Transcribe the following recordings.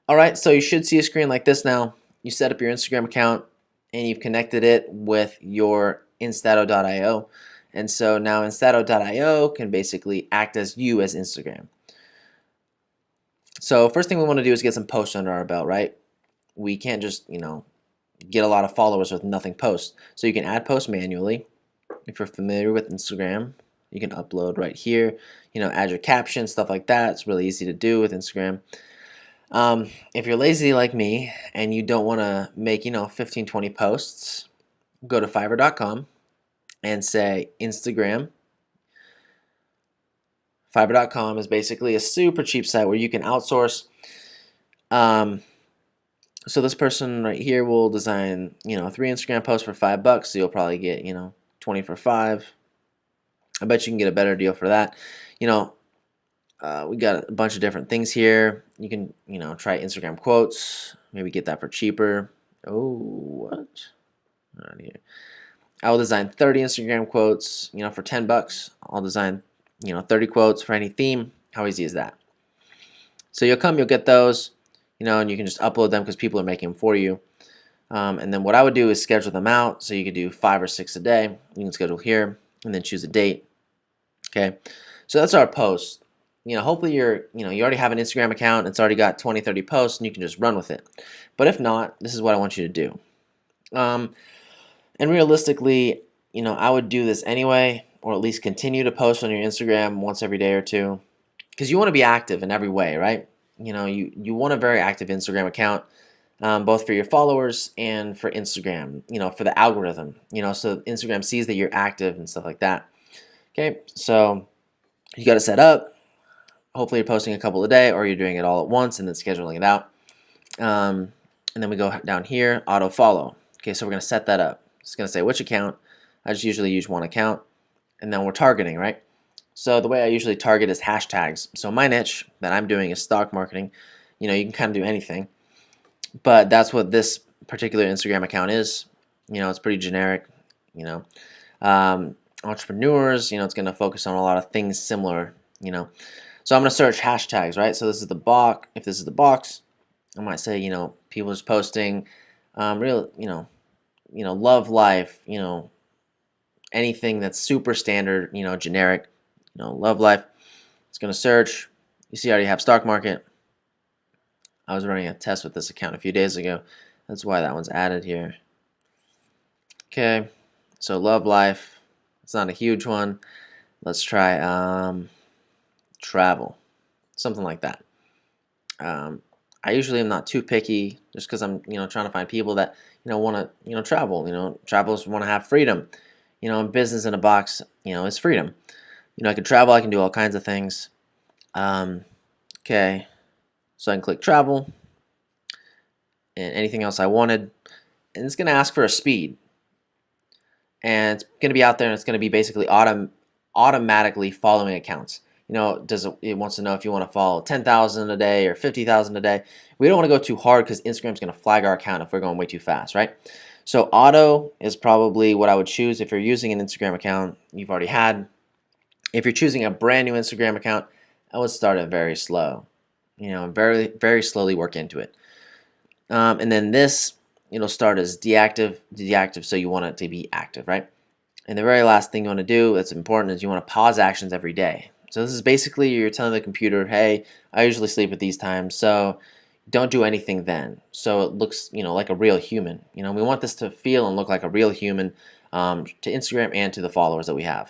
Alright, so you should see a screen like this now. You set up your Instagram account and you've connected it with your Instato.io. And so now Instato.io can basically act as you as Instagram. So first thing we want to do is get some posts under our belt, right? We can't just, get a lot of followers with nothing post. So you can add posts manually. If you're familiar with Instagram, you can upload right here, add your caption, stuff like that. It's really easy to do with Instagram. If you're lazy like me and you don't want to make, 15, 20 posts, go to Fiverr.com and say Instagram. Fiverr.com is basically a super cheap site where you can outsource. So this person right here will design, 3 Instagram posts for $5. So you'll probably get, 20 for 5. I bet you can get a better deal for that. We got a bunch of different things here. You can, try Instagram quotes. Maybe get that for cheaper. Oh, what? Right here. I will design 30 Instagram quotes, for $10. I'll design, 30 quotes for any theme. How easy is that? So you'll get those, and you can just upload them because people are making them for you. And then what I would do is schedule them out. So you could do 5 or 6 a day. You can schedule here and then choose a date. Okay. So that's our post. Hopefully you already have an Instagram account. It's already got 20, 30 posts and you can just run with it. But if not, this is what I want you to do. And realistically, I would do this anyway, or at least continue to post on your Instagram once every day or two, because you want to be active in every way, right? You want a very active Instagram account, both for your followers and for Instagram, for the algorithm, so Instagram sees that you're active and stuff like that. Okay, so you got to set up. Hopefully you're posting a couple a day, or you're doing it all at once and then scheduling it out. And then we go down here, auto follow. Okay, so we're going to set that up. It's going to say which account. I just usually use one account. And then we're targeting, right? So the way I usually target is hashtags. So my niche that I'm doing is stock marketing. You can kind of do anything. But that's what this particular Instagram account is. It's pretty generic. Entrepreneurs, it's going to focus on a lot of things similar, So I'm going to search hashtags, right? So this is the box. If this is the box, I might say, people just posting real, love life, anything that's super standard, generic, love life. It's going to search. You see I already have stock market. I was running a test with this account a few days ago. That's why that one's added here. Okay, so love life. It's not a huge one. Let's try travel, something like that. I usually am not too picky, just because I'm trying to find people that want to travel. Travelers want to have freedom. Business in a box is freedom. I can travel. I can do all kinds of things. Okay, so I can click travel and anything else I wanted, and it's going to ask for a speed, and it's going to be out there, and it's going to be basically automatically following accounts. It wants to know if you want to follow 10,000 a day or 50,000 a day. We don't want to go too hard because Instagram's going to flag our account if we're going way too fast, right? So auto is probably what I would choose if you're using an Instagram account you've already had. If you're choosing a brand new Instagram account, I would start it very slow. Very, very slowly work into it. And then this, start as deactive, so you want it to be active, right? And the very last thing you want to do that's important is you want to pause actions every day. So this is basically you're telling the computer, hey, I usually sleep at these times, so don't do anything then. So it looks, like a real human. We want this to feel and look like a real human to Instagram and to the followers that we have.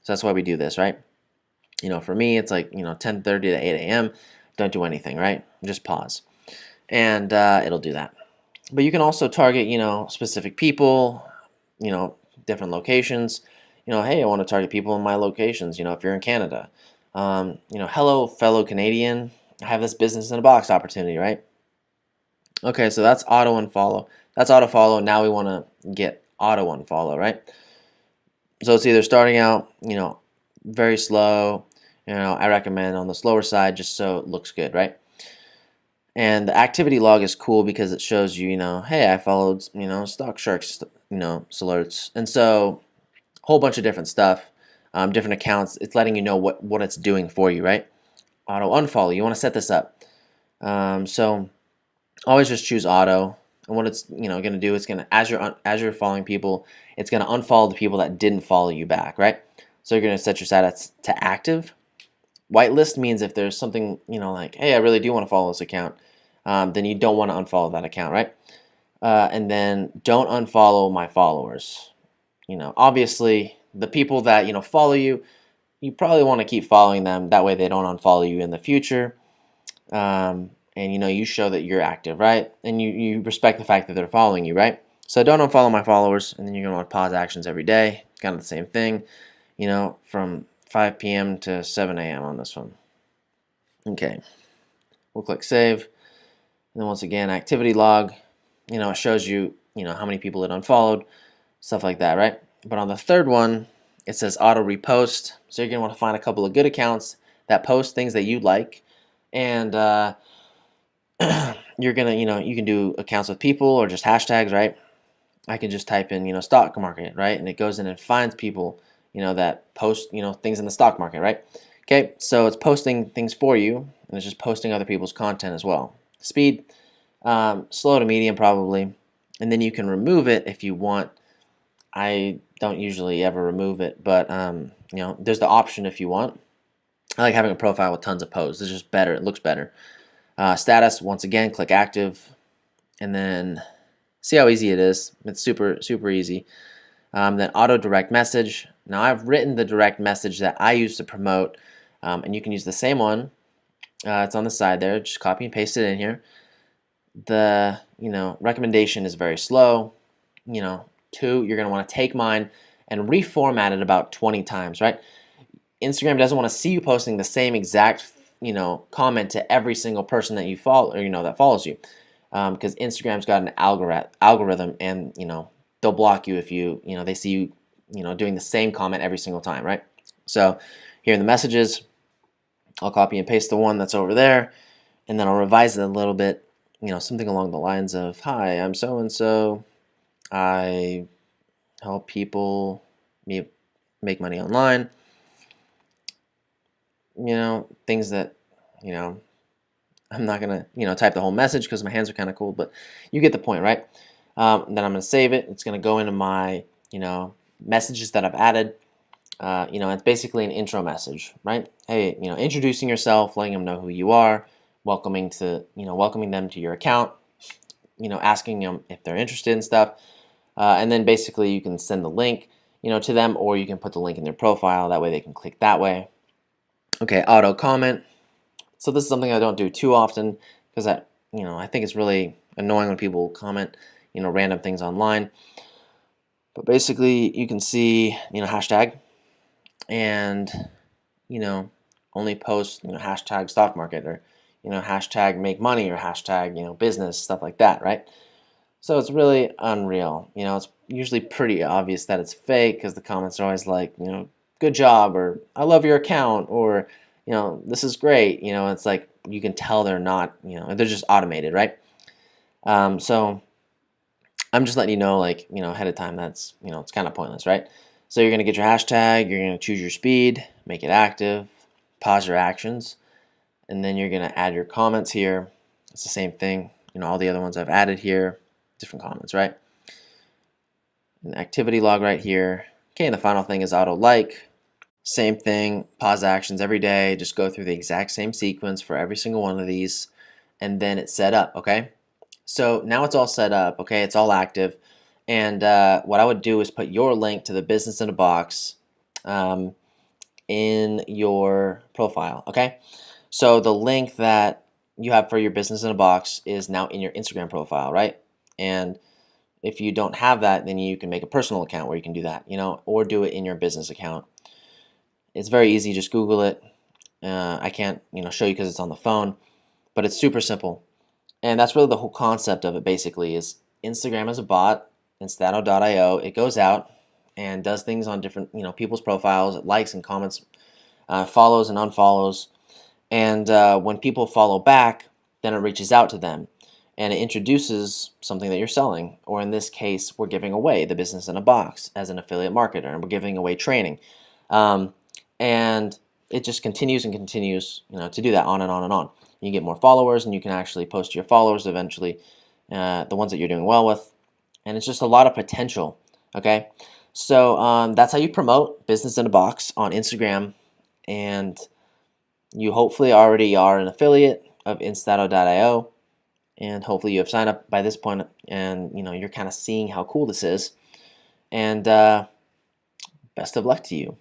So that's why we do this, right? For me, it's like, 10:30 to 8 a.m. Don't do anything, right? Just pause. And it'll do that. But you can also target, specific people, different locations. Hey, I want to target people in my locations, if you're in Canada. Hello, fellow Canadian. I have this business in a box opportunity, right? Okay, so that's auto unfollow. That's auto follow. Now we want to get auto unfollow, right? So it's either starting out, very slow. I recommend on the slower side just so it looks good, right? And the activity log is cool because it shows you, hey, I followed, Stock Sharks, alerts. And so a whole bunch of different stuff, different accounts. It's letting you know what it's doing for you, right? Auto unfollow. You want to set this up. So always just choose auto. And what it's going to do, it's going to, as you're following people, it's going to unfollow the people that didn't follow you back, right? So you're going to set your status to active. Whitelist means if there's something, like, hey, I really do want to follow this account, then you don't want to unfollow that account, right? And then don't unfollow my followers. Obviously, the people that, follow you, you probably want to keep following them. That way they don't unfollow you in the future. And, you show that you're active, right? And you respect the fact that they're following you, right? So don't unfollow my followers, and then you're going to want to pause actions every day. Kind of the same thing, from 5 p.m. to 7 a.m. on this one. Okay, we'll click save. And then once again, activity log, it shows you, how many people it unfollowed, stuff like that, right? But on the third one, it says auto repost. So you're going to want to find a couple of good accounts that post things that you like. And you're going to, you can do accounts with people or just hashtags, right? I can just type in, stock market, right? And it goes in and finds people, that post, things in the stock market, right? Okay, so it's posting things for you, and it's just posting other people's content as well. Speed, slow to medium probably, and then you can remove it if you want. I don't usually ever remove it, but there's the option if you want. I like having a profile with tons of posts. It's just better. It looks better. Status, once again, click active, and then see how easy it is. It's super, super easy. Then auto direct message. Now I've written the direct message that I use to promote, and you can use the same one. It's on the side there. Just copy and paste it in here. The recommendation is very slow. Two, you're going to want to take mine and reformat it about 20 times, right? Instagram doesn't want to see you posting the same exact comment to every single person that you follow or that follows you, because Instagram's got an algorithm, and they'll block you if they see you doing the same comment every single time, right? So here in the messages, I'll copy and paste the one that's over there, and then I'll revise it a little bit, something along the lines of, hi, I'm so and so, I help people make money online, things that I'm not gonna type the whole message because my hands are kind of cold, but you get the point, right? Then I'm gonna save it. It's gonna go into my messages that I've added. It's basically an intro message, right? Hey, introducing yourself, letting them know who you are, welcoming them to your account, asking them if they're interested in stuff, and then basically you can send the link to them, or you can put the link in their profile. That way they can click that way. Okay, auto comment. So this is something I don't do too often because I think it's really annoying when people comment random things online. But basically you can see hashtag, and only post hashtag stock market, or hashtag make money, or hashtag business, stuff like that, right? So it's really unreal. It's usually pretty obvious that it's fake because the comments are always like, good job, or I love your account, or this is great. It's like you can tell they're not, they're just automated, right? So I'm just letting you know, like, ahead of time, that's, it's kind of pointless, right? So you're going to get your hashtag, you're going to choose your speed, make it active, pause your actions, and then you're going to add your comments here. It's the same thing, all the other ones I've added here, different comments, right? An activity log right here. Okay, and the final thing is auto like. Same thing, pause actions every day, just go through the exact same sequence for every single one of these, and then it's set up, okay? So now it's all set up, okay? It's all active, and what I would do is put your link to the Business in a Box in your profile, okay? So the link that you have for your Business in a Box is now in your Instagram profile, right? And if you don't have that, then you can make a personal account where you can do that, or do it in your business account. It's very easy. Just Google it. I can't, show you because it's on the phone, but it's super simple. And that's really the whole concept of it. Basically, is Instagram as a bot, Instato.io. It goes out and does things on different, people's profiles. It likes and comments, follows and unfollows. And when people follow back, then it reaches out to them, and it introduces something that you're selling. Or in this case, we're giving away the Business in a Box as an affiliate marketer, and we're giving away training. And it just continues and continues, to do that on and on and on. you get more followers, and you can actually post to your followers eventually, the ones that you're doing well with. And it's just a lot of potential. Okay, so that's how you promote Business in a Box on Instagram, and you hopefully already are an affiliate of Instato.io, and hopefully you have signed up by this point, and you're kind of seeing how cool this is. And best of luck to you.